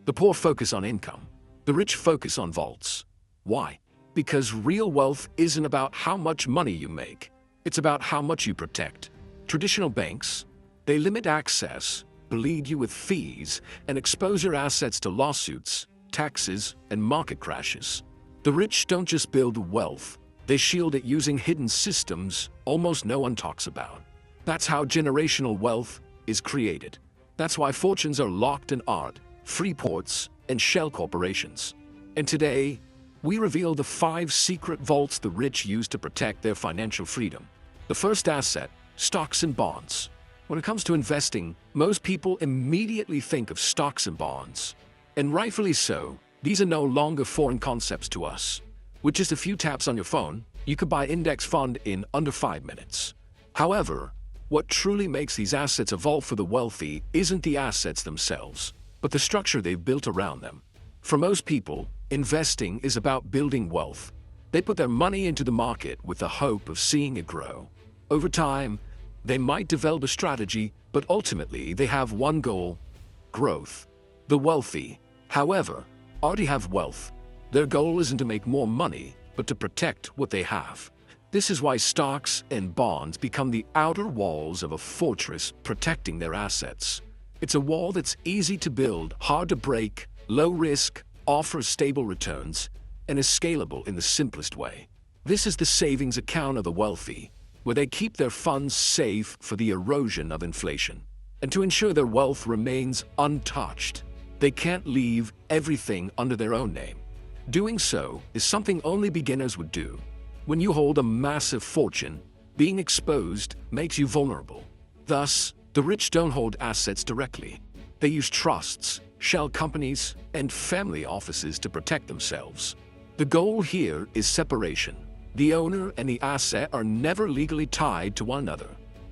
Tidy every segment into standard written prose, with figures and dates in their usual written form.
The poor focus on income. The rich focus on vaults. Why? Because real wealth isn't about how much money you make. It's about how much you protect. Traditional banks, they limit access, bleed you with fees, and expose your assets to lawsuits, taxes, and market crashes. The rich don't just build wealth, they shield it using hidden systems almost no one talks about. That's how generational wealth is created. That's why fortunes are locked in art, free ports, and shell corporations. And today, we reveal the 5 secret vaults the rich use to protect their financial freedom. The first asset, stocks and bonds. When it comes to investing, most people immediately think of stocks and bonds. And rightfully so, these are no longer foreign concepts to us. With just a few taps on your phone, you could buy index fund in under 5 minutes. However, what truly makes these assets a vault for the wealthy isn't the assets themselves, but the structure they've built around them. For most people, investing is about building wealth. They put their money into the market with the hope of seeing it grow. Over time, they might develop a strategy, but ultimately they have one goal: growth. The wealthy, however, already have wealth. Their goal isn't to make more money, but to protect what they have. This is why stocks and bonds become the outer walls of a fortress protecting their assets. It's a wall that's easy to build, hard to break, low risk, offers stable returns, and is scalable in the simplest way. This is the savings account of the wealthy, where they keep their funds safe for the erosion of inflation. And to ensure their wealth remains untouched, they can't leave everything under their own name. Doing so is something only beginners would do. When you hold a massive fortune, being exposed makes you vulnerable. Thus, the rich don't hold assets directly. They use trusts, shell companies, and family offices to protect themselves. The goal here is separation. The owner and the asset are never legally tied to one another.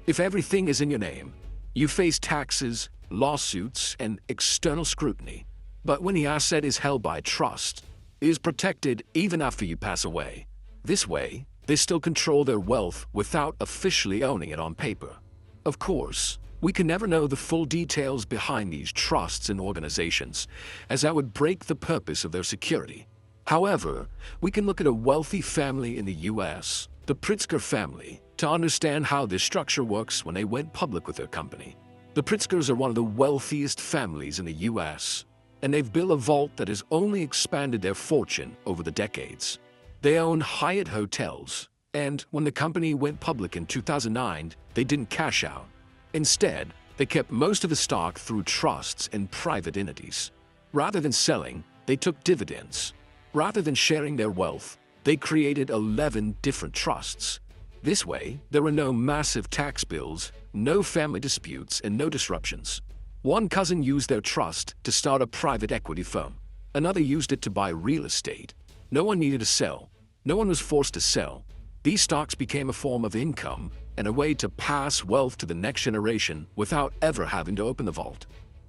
If everything is in your name, you face taxes, lawsuits, and external scrutiny. But when the asset is held by trust, it is protected even after you pass away. This way, they still control their wealth without officially owning it on paper. Of course, we can never know the full details behind these trusts and organizations, as that would break the purpose of their security. However, we can look at a wealthy family in the US, the Pritzker family, to understand how this structure works when they went public with their company. The Pritzkers are one of the wealthiest families in the US, and they've built a vault that has only expanded their fortune over the decades. They own Hyatt hotels, and when the company went public in 2009, they didn't cash out. Instead, they kept most of the stock through trusts and private entities. Rather than selling, they took dividends. Rather than sharing their wealth, they created 11 different trusts. This way, there were no massive tax bills, no family disputes, and no disruptions. One cousin used their trust to start a private equity firm. Another used it to buy real estate. No one needed to sell. No one was forced to sell. These stocks became a form of income and a way to pass wealth to the next generation without ever having to open the vault.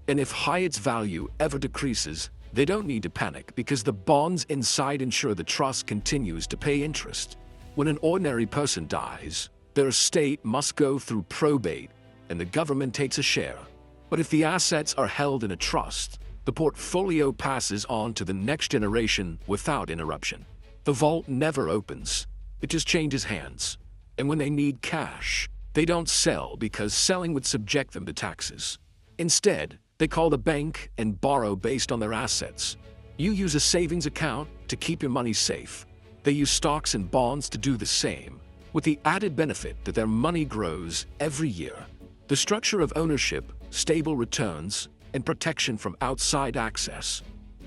And if Hyatt's value ever decreases, they don't need to panic because the bonds inside ensure the trust continues to pay interest. When an ordinary person dies, their estate must go through probate and the government takes a share. But if the assets are held in a trust, the portfolio passes on to the next generation without interruption. The vault never opens. It just changes hands. And when they need cash, they don't sell because selling would subject them to taxes. Instead, they call the bank and borrow based on their assets. You use a savings account to keep your money safe. They use stocks and bonds to do the same, with the added benefit that their money grows every year. The structure of ownership, stable returns, and protection from outside access.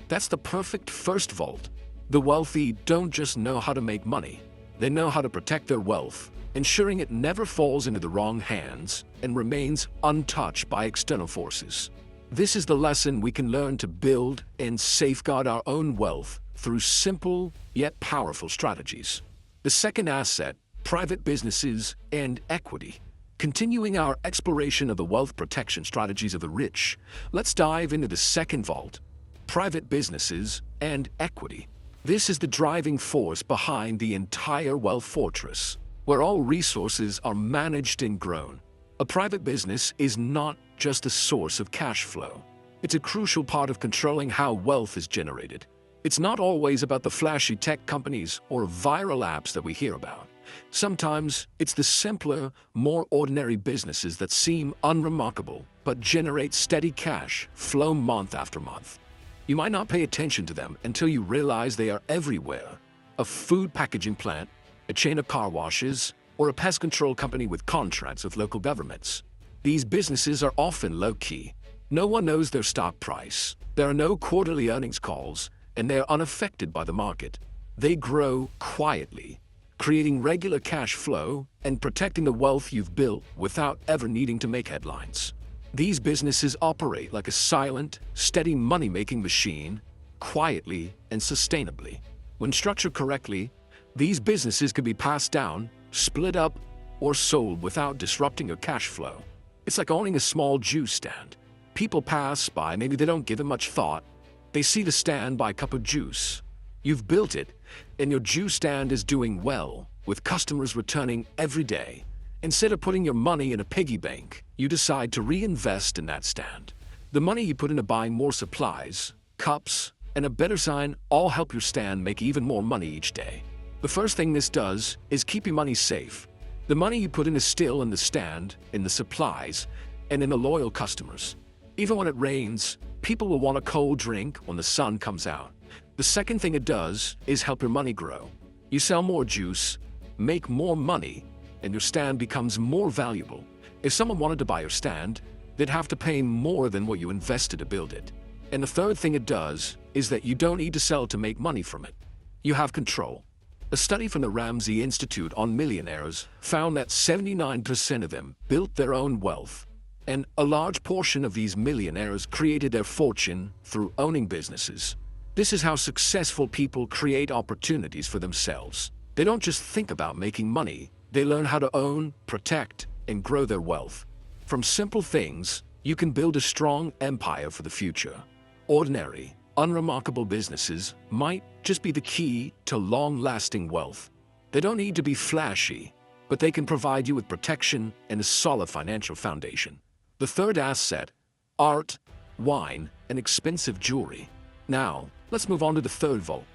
That's the perfect first vault. The wealthy don't just know how to make money. They know how to protect their wealth, ensuring it never falls into the wrong hands and remains untouched by external forces. This is the lesson we can learn to build and safeguard our own wealth through simple yet powerful strategies. The second asset, private businesses and equity. Continuing our exploration of the wealth protection strategies of the rich, let's dive into the second vault, private businesses and equity. This is the driving force behind the entire wealth fortress, where all resources are managed and grown. A private business is not just a source of cash flow. It's a crucial part of controlling how wealth is generated. It's not always about the flashy tech companies or viral apps that we hear about. Sometimes it's the simpler, more ordinary businesses that seem unremarkable but generate steady cash flow month after month. You might not pay attention to them until you realize they are everywhere. A food packaging plant, a chain of car washes, or a pest control company with contracts with local governments. These businesses are often low-key. No one knows their stock price. There are no quarterly earnings calls, and they are unaffected by the market. They grow quietly, creating regular cash flow and protecting the wealth you've built without ever needing to make headlines. These businesses operate like a silent, steady money-making machine, quietly and sustainably. When structured correctly, these businesses can be passed down, split up, or sold without disrupting your cash flow. It's like owning a small juice stand. People pass by, maybe they don't give it much thought. They see the stand, buy a cup of juice. You've built it, and your juice stand is doing well, with customers returning every day. Instead of putting your money in a piggy bank, you decide to reinvest in that stand. The money you put into buying more supplies, cups, and a better sign all help your stand make even more money each day. The first thing this does is keep your money safe. The money you put in is still in the stand, in the supplies, and in the loyal customers. Even when it rains, people will want a cold drink when the sun comes out. The second thing it does is help your money grow. You sell more juice, make more money, and your stand becomes more valuable. If someone wanted to buy your stand, they'd have to pay more than what you invested to build it. And the third thing it does is that you don't need to sell to make money from it. You have control. A study from the Ramsey Institute on millionaires found that 79% of them built their own wealth. And a large portion of these millionaires created their fortune through owning businesses. This is how successful people create opportunities for themselves. They don't just think about making money, they learn how to own, protect, and grow their wealth. From simple things, you can build a strong empire for the future. Ordinary, unremarkable businesses might just be the key to long-lasting wealth. They don't need to be flashy, but they can provide you with protection and a solid financial foundation. The third asset, art, wine, and expensive jewelry. Now, let's move on to the third vault.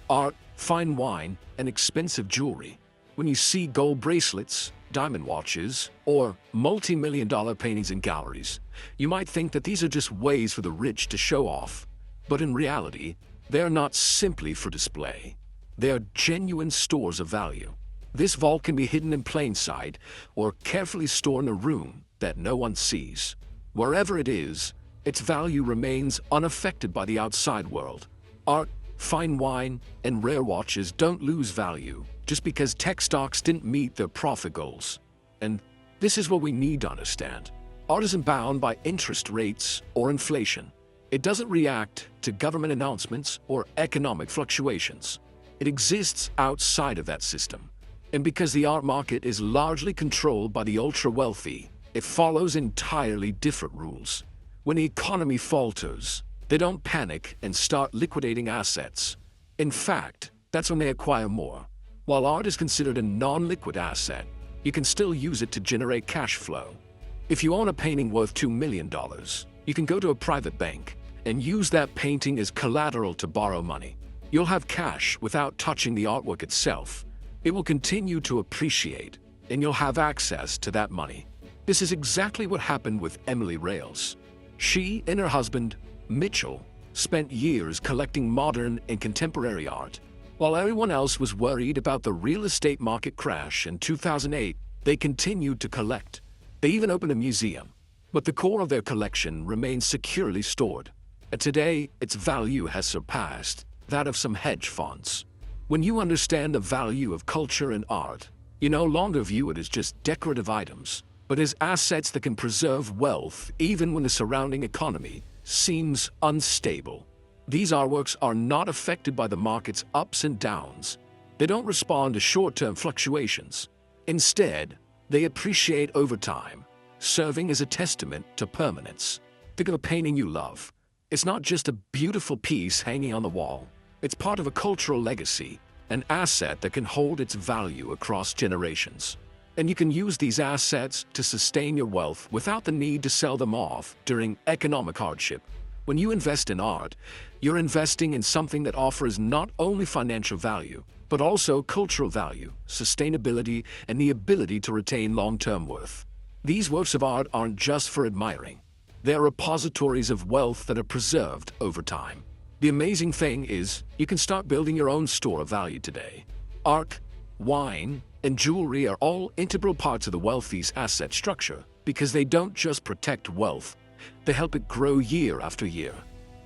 Art, fine wine, and expensive jewelry. When you see gold bracelets, diamond watches, or multi-million-dollar paintings in galleries, you might think that these are just ways for the rich to show off. But in reality, they are not simply for display. They are genuine stores of value. This vault can be hidden in plain sight or carefully stored in a room that no one sees. Wherever it is, its value remains unaffected by the outside world. Art, fine wine, and rare watches don't lose value just because tech stocks didn't meet their profit goals. And this is what we need to understand. Art isn't bound by interest rates or inflation. It doesn't react to government announcements or economic fluctuations. It exists outside of that system. And because the art market is largely controlled by the ultra-wealthy, it follows entirely different rules. When the economy falters, they don't panic and start liquidating assets. In fact, that's when they acquire more. While art is considered a non-liquid asset, you can still use it to generate cash flow. If you own a painting worth $2 million, you can go to a private bank and use that painting as collateral to borrow money. You'll have cash without touching the artwork itself. It will continue to appreciate, and you'll have access to that money. This is exactly what happened with Emily Rales. She and her husband, Mitchell, spent years collecting modern and contemporary art. While everyone else was worried about the real estate market crash in 2008, they continued to collect. They even opened a museum. But the core of their collection remains securely stored. And today, its value has surpassed that of some hedge funds. When you understand the value of culture and art, you no longer view it as just decorative items, but as assets that can preserve wealth even when the surrounding economy seems unstable. These artworks are not affected by the market's ups and downs. They don't respond to short-term fluctuations. Instead, they appreciate over time, serving as a testament to permanence. Think of a painting you love. It's not just a beautiful piece hanging on the wall. It's part of a cultural legacy, an asset that can hold its value across generations. And you can use these assets to sustain your wealth without the need to sell them off during economic hardship. When you invest in art, you're investing in something that offers not only financial value, but also cultural value, sustainability, and the ability to retain long-term worth. These works of art aren't just for admiring. They're repositories of wealth that are preserved over time. The amazing thing is, you can start building your own store of value today. Art, wine, and jewelry are all integral parts of the wealthy's asset structure because they don't just protect wealth, they help it grow year after year.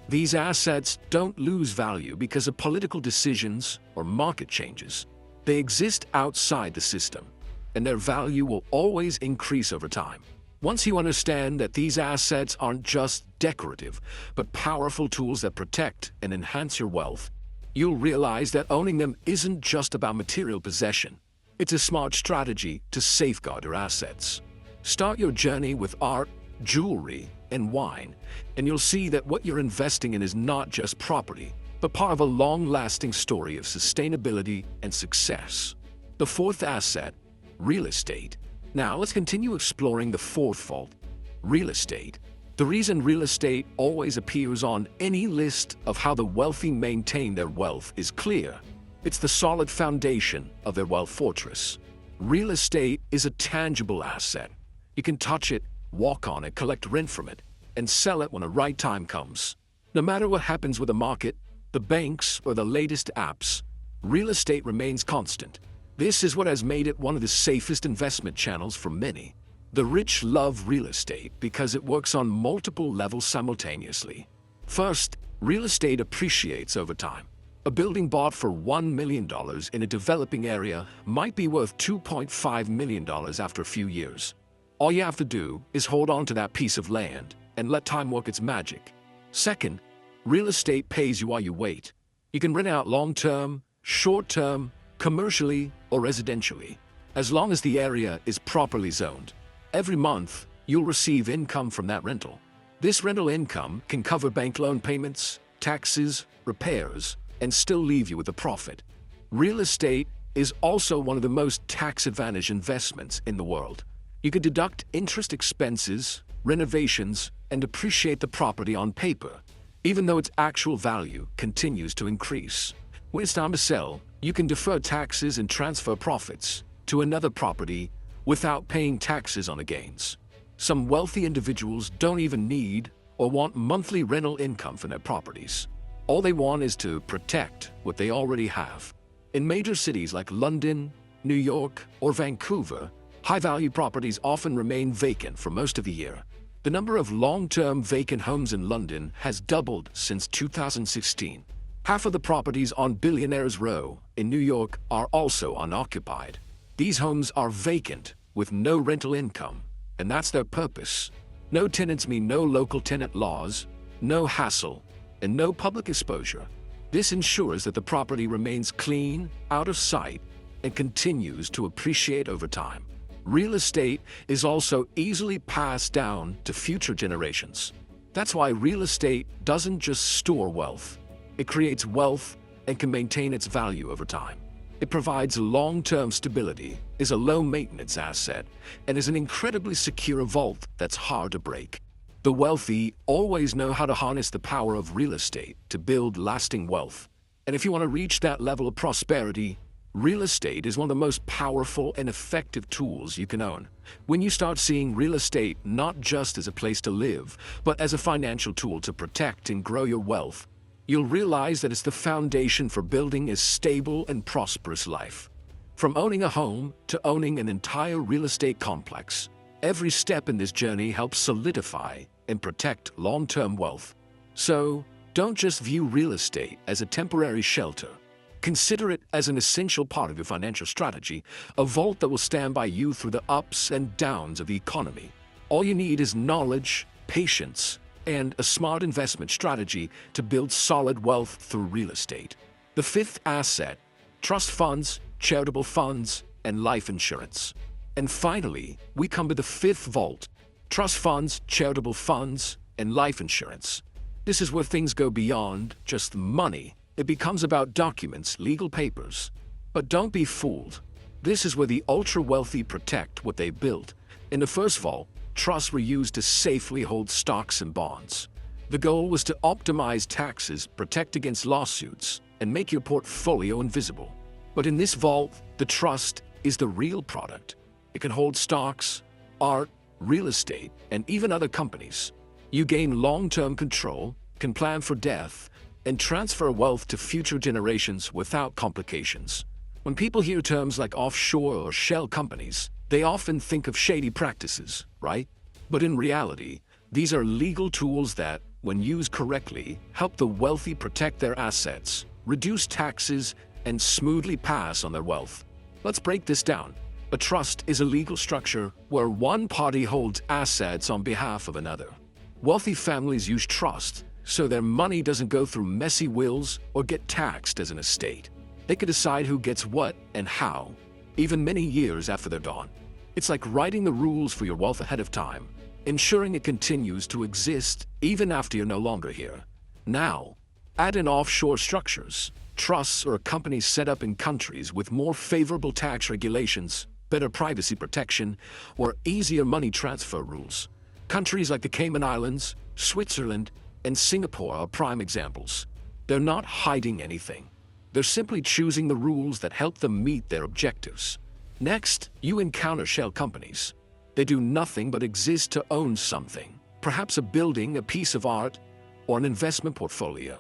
These assets don't lose value because of political decisions or market changes. They exist outside the system, and their value will always increase over time. Once you understand that these assets aren't just decorative, but powerful tools that protect and enhance your wealth, you'll realize that owning them isn't just about material possession. It's a smart strategy to safeguard your assets. Start your journey with art, jewelry, and wine, and you'll see that what you're investing in is not just property, but part of a long-lasting story of sustainability and success. The fourth asset, real estate. Now let's continue exploring the fourth vault, real estate. The reason real estate always appears on any list of how the wealthy maintain their wealth is clear. It's the solid foundation of their wealth fortress. Real estate is a tangible asset. You can touch it, walk on it, collect rent from it, and sell it when the right time comes. No matter what happens with the market, the banks, or the latest apps, real estate remains constant. This is what has made it one of the safest investment channels for many. The rich love real estate because it works on multiple levels simultaneously. First, real estate appreciates over time. A building bought for $1 million in a developing area might be worth $2.5 million after a few years. All you have to do is hold on to that piece of land and let time work its magic. Second, real estate pays you while you wait. You can rent out long-term, short-term, commercially, or residentially, as long as the area is properly zoned. Every month, you'll receive income from that rental. This rental income can cover bank loan payments, taxes, repairs, and still leave you with a profit. Real estate is also one of the most tax-advantaged investments in the world. You can deduct interest expenses, renovations, and appreciate the property on paper, even though its actual value continues to increase. When it's time to sell, you can defer taxes and transfer profits to another property without paying taxes on the gains. Some wealthy individuals don't even need or want monthly rental income from their properties. All they want is to protect what they already have. In major cities like London, New York, or Vancouver, high-value properties often remain vacant for most of the year. The number of long-term vacant homes in London has doubled since 2016. Half of the properties on Billionaires Row in New York are also unoccupied. These homes are vacant with no rental income, and that's their purpose. No tenants mean no local tenant laws, no hassle, and no public exposure. This ensures that the property remains clean, out of sight, and continues to appreciate over time. Real estate is also easily passed down to future generations. That's why real estate doesn't just store wealth. It creates wealth and can maintain its value over time. It provides long-term stability, is a low-maintenance asset, and is an incredibly secure vault that's hard to break. The wealthy always know how to harness the power of real estate to build lasting wealth. And if you want to reach that level of prosperity, real estate is one of the most powerful and effective tools you can own. When you start seeing real estate not just as a place to live, but as a financial tool to protect and grow your wealth, you'll realize that it's the foundation for building a stable and prosperous life. From owning a home to owning an entire real estate complex, every step in this journey helps solidify and protect long-term wealth. So, don't just view real estate as a temporary shelter. Consider it as an essential part of your financial strategy, a vault that will stand by you through the ups and downs of the economy. All you need is knowledge, patience, and a smart investment strategy to build solid wealth through real estate. The fifth asset, trust funds, charitable funds, and life insurance. And finally, we come to the fifth vault, trust funds, charitable funds, and life insurance. This is where things go beyond just money. It becomes about documents, legal papers. But don't be fooled. This is where the ultra-wealthy protect what they built. In the first vault, trusts were used to safely hold stocks and bonds. The goal was to optimize taxes, protect against lawsuits, and make your portfolio invisible. But in this vault, the trust is the real product. It can hold stocks, art, real estate, and even other companies. You gain long-term control, can plan for death, and transfer wealth to future generations without complications. When people hear terms like offshore or shell companies, they often think of shady practices, right? But in reality, these are legal tools that, when used correctly, help the wealthy protect their assets, reduce taxes, and smoothly pass on their wealth. Let's break this down. A trust is a legal structure where one party holds assets on behalf of another. Wealthy families use trust so their money doesn't go through messy wills or get taxed as an estate. They can decide who gets what and how, even many years after they're gone. It's like writing the rules for your wealth ahead of time, ensuring it continues to exist even after you're no longer here. Now, add in offshore structures. Trusts are companies set up in countries with more favorable tax regulations, better privacy protection, or easier money transfer rules. Countries like the Cayman Islands, Switzerland, and Singapore are prime examples. They're not hiding anything. They're simply choosing the rules that help them meet their objectives. Next, you encounter shell companies. They do nothing but exist to own something, perhaps a building, a piece of art, or an investment portfolio.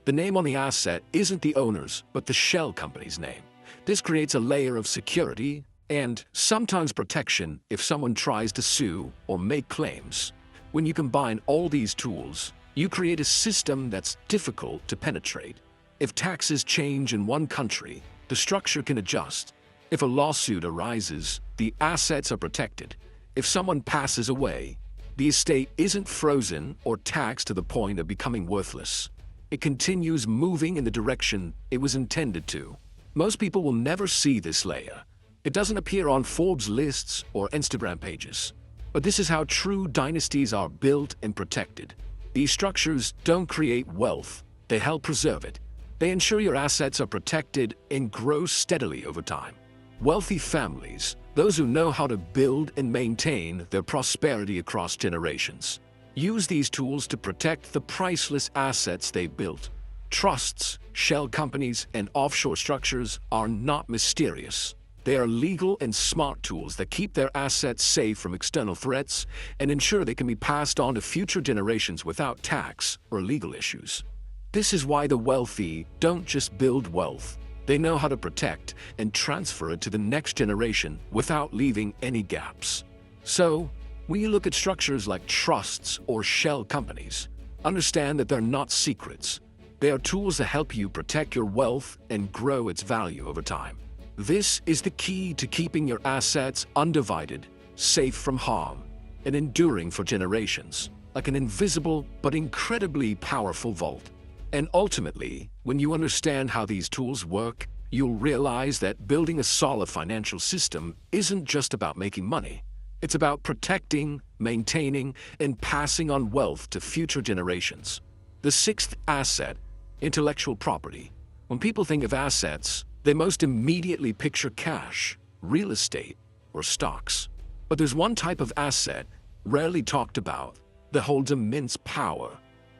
The name on the asset isn't the owner's, but the shell company's name. This creates a layer of security and sometimes protection if someone tries to sue or make claims. When you combine all these tools, you create a system that's difficult to penetrate. If taxes change in one country, the structure can adjust. If a lawsuit arises, the assets are protected. If someone passes away, the estate isn't frozen or taxed to the point of becoming worthless. It continues moving in the direction it was intended to. Most people will never see this layer. It doesn't appear on Forbes lists or Instagram pages. But this is how true dynasties are built and protected. These structures don't create wealth, they help preserve it. They ensure your assets are protected and grow steadily over time. Wealthy families, those who know how to build and maintain their prosperity across generations, use these tools to protect the priceless assets they built. Trusts, shell companies, and offshore structures are not mysterious. They are legal and smart tools that keep their assets safe from external threats and ensure they can be passed on to future generations without tax or legal issues. This is why the wealthy don't just build wealth. They know how to protect and transfer it to the next generation without leaving any gaps. So, when you look at structures like trusts or shell companies, understand that they're not secrets. They are tools that help you protect your wealth and grow its value over time. This is the key to keeping your assets undivided, safe from harm, and enduring for generations, like an invisible but incredibly powerful vault. And ultimately, when you understand how these tools work, you'll realize that building a solid financial system isn't just about making money. It's about protecting, maintaining, and passing on wealth to future generations. The sixth asset, intellectual property. When people think of assets, they most immediately picture cash, real estate, or stocks. But there's one type of asset, rarely talked about, that holds immense power,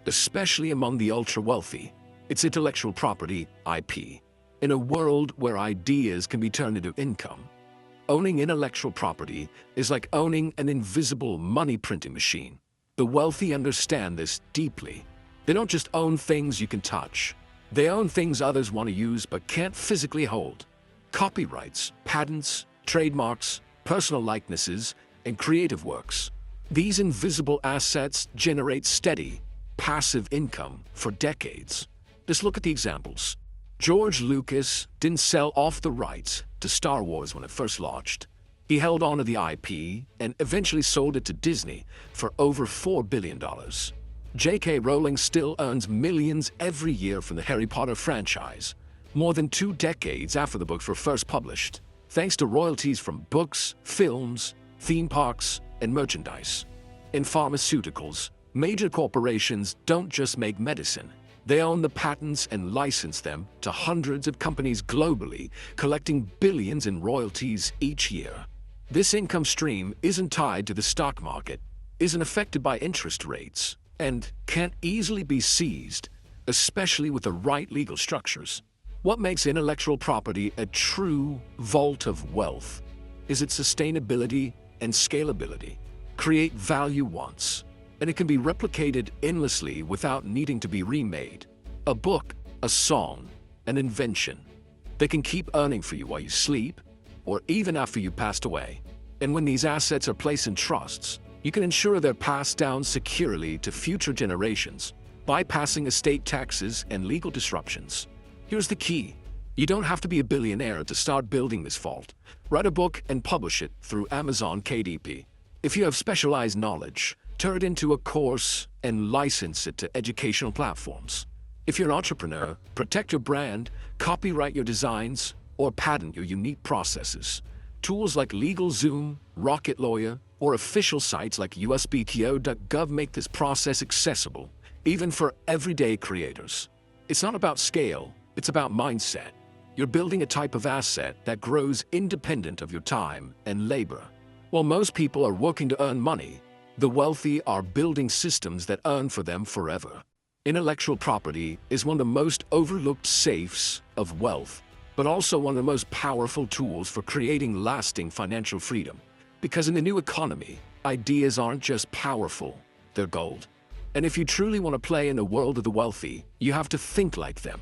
especially among the ultra-wealthy. It's intellectual property, IP. In a world where ideas can be turned into income, owning intellectual property is like owning an invisible money printing machine. The wealthy understand this deeply. They don't just own things you can touch. They own things others want to use but can't physically hold. Copyrights, patents, trademarks, personal likenesses, and creative works. These invisible assets generate steady, passive income for decades. Just look at the examples. George Lucas didn't sell off the rights to Star Wars when it first launched. He held on to the IP and eventually sold it to Disney for over $4 billion. J.K. Rowling still earns millions every year from the Harry Potter franchise, more than 2 decades after the books were first published, thanks to royalties from books, films, theme parks, and merchandise. In pharmaceuticals, major corporations don't just make medicine. They own the patents and license them to hundreds of companies globally, collecting billions in royalties each year. This income stream isn't tied to the stock market, isn't affected by interest rates, and can't easily be seized, especially with the right legal structures. What makes intellectual property a true vault of wealth is its sustainability and scalability. Create value once, and it can be replicated endlessly without needing to be remade. A book, a song, an invention. They can keep earning for you while you sleep, or even after you passed away. And when these assets are placed in trusts, you can ensure they're passed down securely to future generations, bypassing estate taxes and legal disruptions. Here's the key. You don't have to be a billionaire to start building this vault. Write a book and publish it through Amazon KDP. If you have specialized knowledge, turn it into a course and license it to educational platforms. If you're an entrepreneur, protect your brand, copyright your designs, or patent your unique processes. Tools like LegalZoom, Rocket Lawyer, or official sites like USPTO.gov make this process accessible, even for everyday creators. It's not about scale, it's about mindset. You're building a type of asset that grows independent of your time and labor. While most people are working to earn money, the wealthy are building systems that earn for them forever. Intellectual property is one of the most overlooked safes of wealth, but also one of the most powerful tools for creating lasting financial freedom. Because in the new economy, ideas aren't just powerful, they're gold. And if you truly want to play in the world of the wealthy, you have to think like them.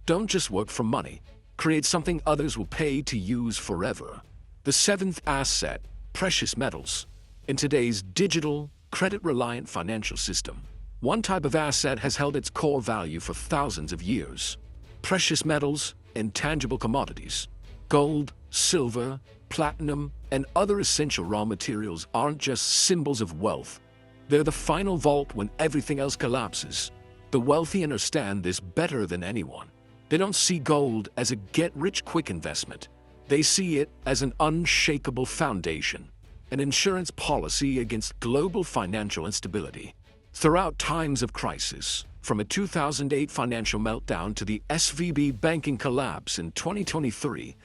Don't just work for money. Create something others will pay to use forever. The seventh asset, precious metals. In today's digital, credit-reliant financial system, one type of asset has held its core value for thousands of years. Precious metals and tangible commodities. Gold, silver, platinum, and other essential raw materials aren't just symbols of wealth. They're the final vault when everything else collapses. The wealthy understand this better than anyone. They don't see gold as a get-rich-quick investment. They see it as an unshakable foundation, an insurance policy against global financial instability. Throughout times of crisis, from a 2008 financial meltdown to the SVB banking collapse in 2023,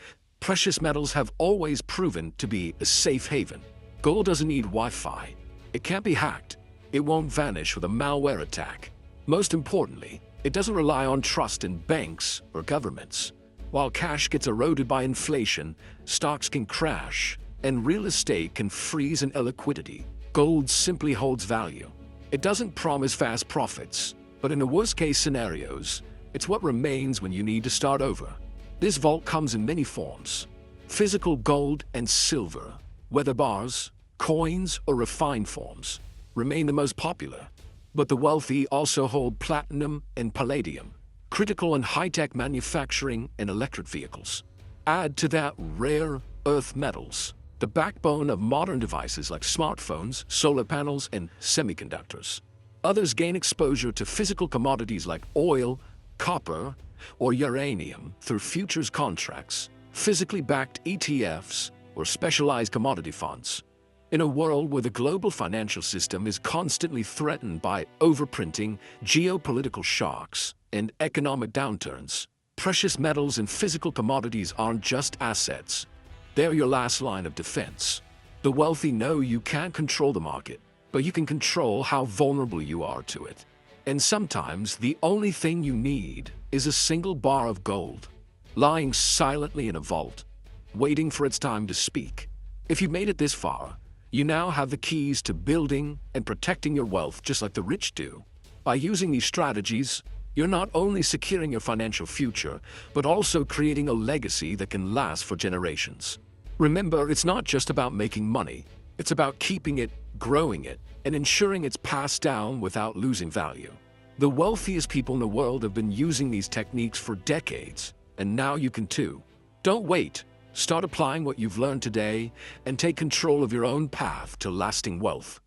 precious metals have always proven to be a safe haven. Gold doesn't need Wi-Fi. It can't be hacked. It won't vanish with a malware attack. Most importantly, it doesn't rely on trust in banks or governments. While cash gets eroded by inflation, stocks can crash, and real estate can freeze in illiquidity, gold simply holds value. It doesn't promise fast profits, but in the worst-case scenarios, it's what remains when you need to start over. This vault comes in many forms. Physical gold and silver, whether bars, coins, or refined forms, remain the most popular. But the wealthy also hold platinum and palladium, critical in high-tech manufacturing and electric vehicles. Add to that rare earth metals, the backbone of modern devices like smartphones, solar panels, and semiconductors. Others gain exposure to physical commodities like oil, copper, or uranium through futures contracts, physically backed ETFs, or specialized commodity funds. In a world where the global financial system is constantly threatened by overprinting, geopolitical shocks, and economic downturns, precious metals and physical commodities aren't just assets. They're your last line of defense. The wealthy know you can't control the market, but you can control how vulnerable you are to it. And sometimes the only thing you need is a single bar of gold, lying silently in a vault, waiting for its time to speak. If you've made it this far, you now have the keys to building and protecting your wealth just like the rich do. By using these strategies, you're not only securing your financial future, but also creating a legacy that can last for generations. Remember, it's not just about making money. It's about keeping it, growing it, and ensuring it's passed down without losing value. The wealthiest people in the world have been using these techniques for decades, and now you can too. Don't wait. Start applying what you've learned today and take control of your own path to lasting wealth.